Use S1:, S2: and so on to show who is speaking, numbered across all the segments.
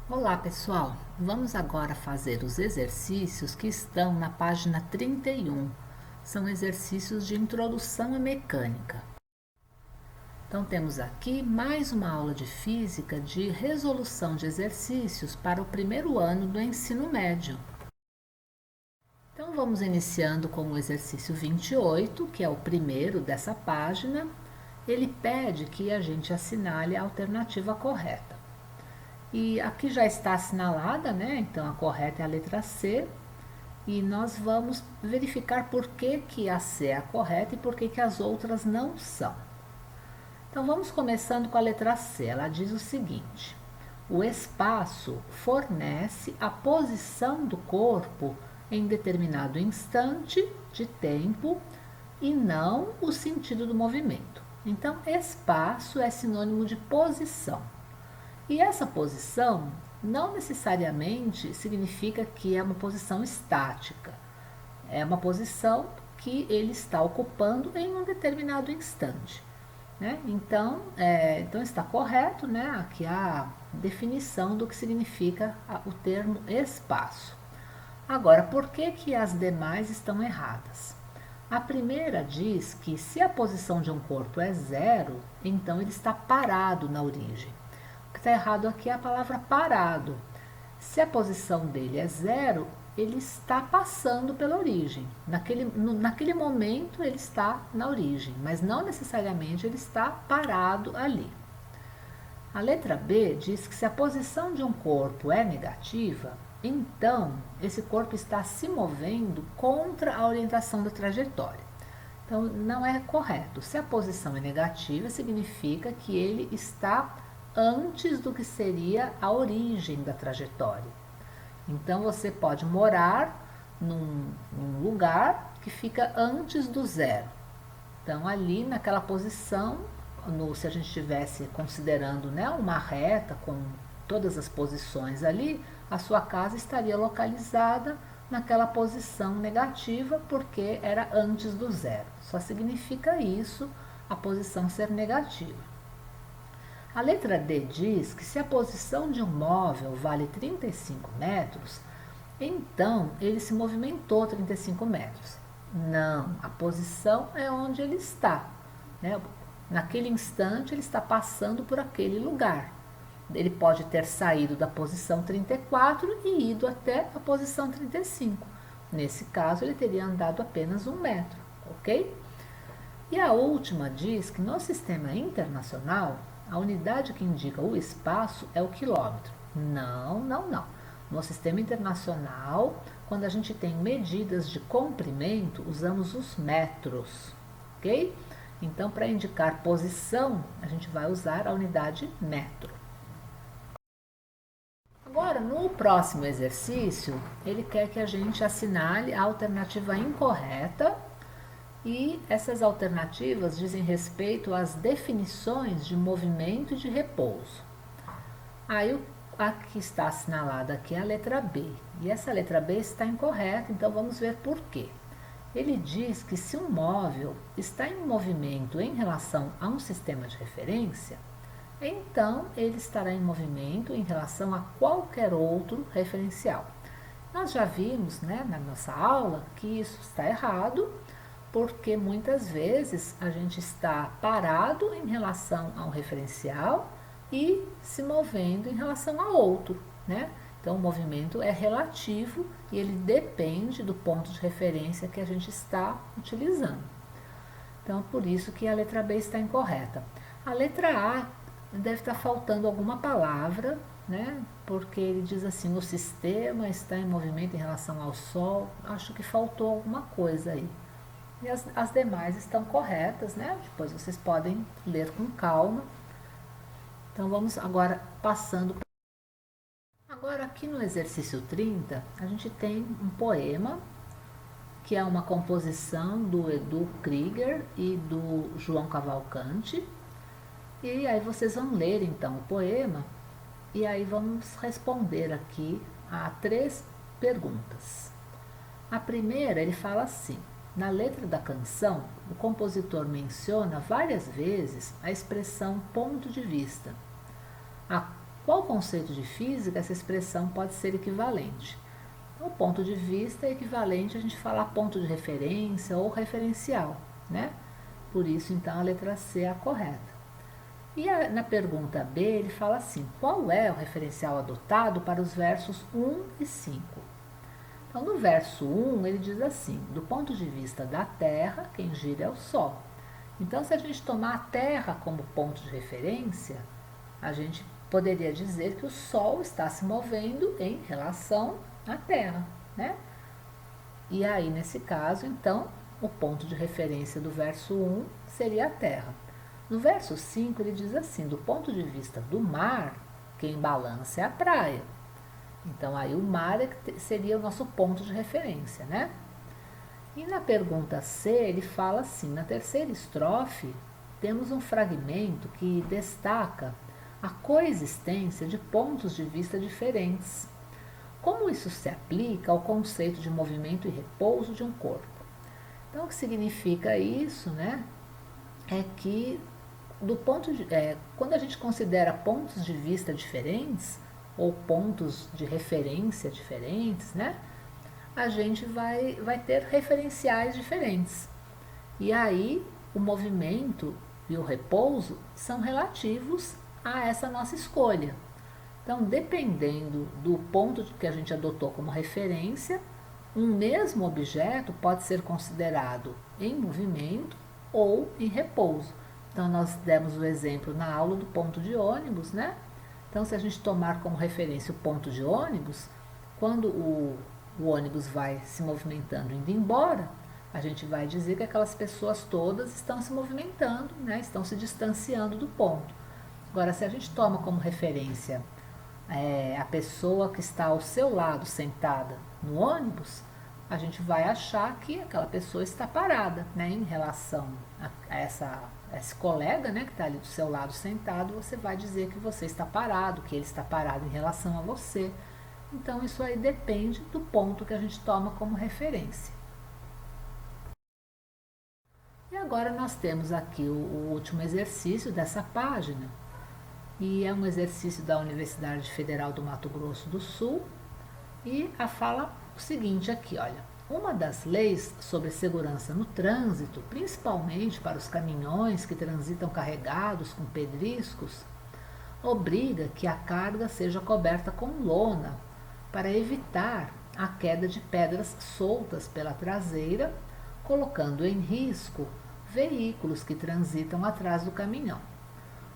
S1: Olá pessoal, vamos agora fazer os exercícios que estão na página 31. São exercícios de introdução à mecânica. Então temos aqui mais uma aula de física de resolução de exercícios para o primeiro ano do ensino médio. Então vamos iniciando com o exercício 28, que é o primeiro dessa página. Ele pede que a gente assinale a alternativa correta. E aqui já está assinalada, né? Então a correta é a letra C. E nós vamos verificar por que a C é a correta e por que as outras não são. Então vamos começando com a letra C. Ela diz o seguinte: o espaço fornece a posição do corpo em determinado instante de tempo e não o sentido do movimento. Então, espaço é sinônimo de posição. E essa posição não necessariamente significa que é uma posição estática. É uma posição que ele está ocupando em um determinado instante. Né? Então está correto, né? Aqui a definição do que significa o termo espaço. Agora, por que as demais estão erradas? A primeira diz que se a posição de um corpo é zero, então ele está parado na origem. O que está errado aqui é a palavra parado. Se a posição dele é zero, ele está passando pela origem. Naquele momento ele está na origem, mas não necessariamente ele está parado ali. A letra B diz que se a posição de um corpo é negativa, então esse corpo está se movendo contra a orientação da trajetória. Então não é correto. Se a posição é negativa, significa que ele está antes do que seria a origem da trajetória. Então você pode morar num lugar que fica antes do zero. Então ali naquela posição, se a gente estivesse considerando, né, uma reta com todas as posições ali, a sua casa estaria localizada naquela posição negativa porque era antes do zero. Só significa isso, a posição ser negativa. A letra D diz que se a posição de um móvel vale 35 metros, então ele se movimentou 35 metros. Não, a posição é onde ele está. Né? Naquele instante ele está passando por aquele lugar. Ele pode ter saído da posição 34 e ido até a posição 35. Nesse caso, ele teria andado apenas 1 metro, ok? E a última diz que no sistema internacional, a unidade que indica o espaço é o quilômetro. Não, não, não. No sistema internacional, quando a gente tem medidas de comprimento, usamos os metros, ok? Então, para indicar posição, a gente vai usar a unidade metro. Agora, no próximo exercício, ele quer que a gente assinale a alternativa incorreta e essas alternativas dizem respeito às definições de movimento e de repouso. Aí a que está assinalada aqui é a letra B. E essa letra B está incorreta, então vamos ver por quê. Ele diz que se um móvel está em movimento em relação a um sistema de referência, então ele estará em movimento em relação a qualquer outro referencial. Nós já vimos, né, na nossa aula que isso está errado, porque muitas vezes a gente está parado em relação a um referencial e se movendo em relação a outro, né? Então o movimento é relativo e ele depende do ponto de referência que a gente está utilizando. Então por isso que a letra B está incorreta. A letra A deve estar faltando alguma palavra, né? Porque ele diz assim: o sistema está em movimento em relação ao Sol. Acho que faltou alguma coisa aí. E as demais estão corretas, né? Depois vocês podem ler com calma. Então vamos agora passando. Agora aqui no exercício 30, a gente tem um poema que é uma composição do Edu Krieger e do João Cavalcante. E aí vocês vão ler então o poema e aí vamos responder aqui a 3 perguntas. A primeira, ele fala assim: na letra da canção, o compositor menciona várias vezes a expressão ponto de vista. Qual conceito de física essa expressão pode ser equivalente? Então, o ponto de vista é equivalente a gente falar ponto de referência ou referencial, né? Por isso, então, a letra C é a correta. E na pergunta B, ele fala assim: qual é o referencial adotado para os versos 1 e 5? Então, no verso 1, ele diz assim: do ponto de vista da Terra, quem gira é o Sol. Então, se a gente tomar a Terra como ponto de referência, a gente poderia dizer que o Sol está se movendo em relação à Terra, né? E aí, nesse caso, então, o ponto de referência do verso 1 seria a Terra. No verso 5, ele diz assim: do ponto de vista do mar, quem balança é a praia. Então, aí o mar seria o nosso ponto de referência, né? E na pergunta C, ele fala assim: na terceira estrofe, temos um fragmento que destaca a coexistência de pontos de vista diferentes. Como isso se aplica ao conceito de movimento e repouso de um corpo? Então, o que significa isso, né? É que quando a gente considera pontos de vista diferentes ou pontos de referência diferentes, né? A gente vai ter referenciais diferentes. E aí, o movimento e o repouso são relativos a essa nossa escolha. Então, dependendo do ponto que a gente adotou como referência, um mesmo objeto pode ser considerado em movimento ou em repouso. Então, nós demos o exemplo na aula do ponto de ônibus, né? Então, se a gente tomar como referência o ponto de ônibus, quando o ônibus vai se movimentando, indo embora, a gente vai dizer que aquelas pessoas todas estão se movimentando, né? Estão se distanciando do ponto. Agora, se a gente toma como referência a pessoa que está ao seu lado sentada no ônibus, a gente vai achar que aquela pessoa está parada, né? Em relação a esse colega, né, que está ali do seu lado sentado, você vai dizer que você está parado, que ele está parado em relação a você. Então, isso aí depende do ponto que a gente toma como referência. E agora nós temos aqui o último exercício dessa página, e é um exercício da Universidade Federal do Mato Grosso do Sul, e fala o seguinte aqui, olha: uma das leis sobre segurança no trânsito, principalmente para os caminhões que transitam carregados com pedriscos, obriga que a carga seja coberta com lona para evitar a queda de pedras soltas pela traseira, colocando em risco veículos que transitam atrás do caminhão.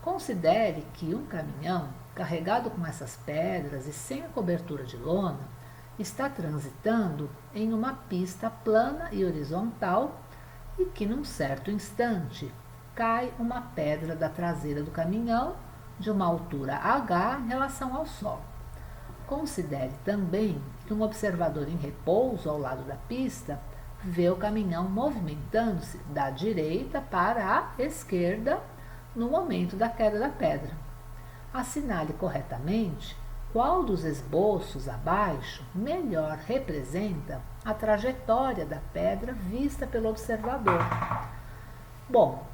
S1: Considere que um caminhão carregado com essas pedras e sem a cobertura de lona está transitando em uma pista plana e horizontal e que, num certo instante, cai uma pedra da traseira do caminhão de uma altura h em relação ao solo. Considere também que um observador em repouso ao lado da pista vê o caminhão movimentando-se da direita para a esquerda no momento da queda da pedra. Assinale corretamente qual dos esboços abaixo melhor representa a trajetória da pedra vista pelo observador. Bom,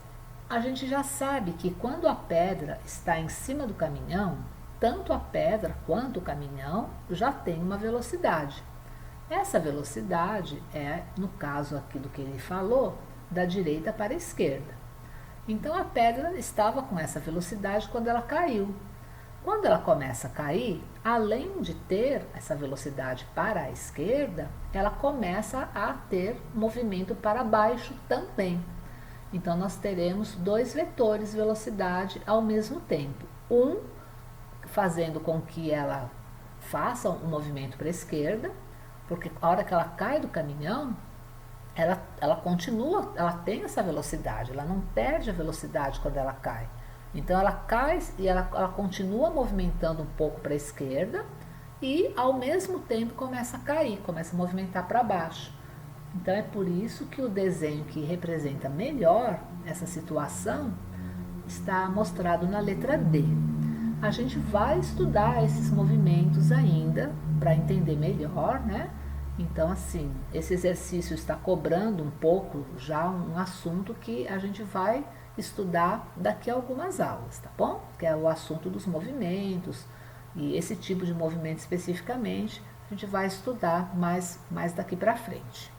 S1: a gente já sabe que quando a pedra está em cima do caminhão, tanto a pedra quanto o caminhão já tem uma velocidade. Essa velocidade é, no caso aqui do que ele falou, da direita para a esquerda. Então a pedra estava com essa velocidade quando ela caiu. Quando ela começa a cair, além de ter essa velocidade para a esquerda, ela começa a ter movimento para baixo também. Então nós teremos dois vetores de velocidade ao mesmo tempo. Um fazendo com que ela faça um movimento para a esquerda, porque a hora que ela cai do caminhão, ela continua, ela tem essa velocidade, ela não perde a velocidade quando ela cai. Então ela cai e ela continua movimentando um pouco para a esquerda e ao mesmo tempo começa a cair, começa a movimentar para baixo. Então é por isso que o desenho que representa melhor essa situação está mostrado na letra D. A gente vai estudar esses movimentos ainda para entender melhor, né? Então, assim, esse exercício está cobrando um pouco já um assunto que a gente vai estudar daqui a algumas aulas, tá bom? Que é o assunto dos movimentos, E esse tipo de movimento especificamente a gente vai estudar mais daqui para frente.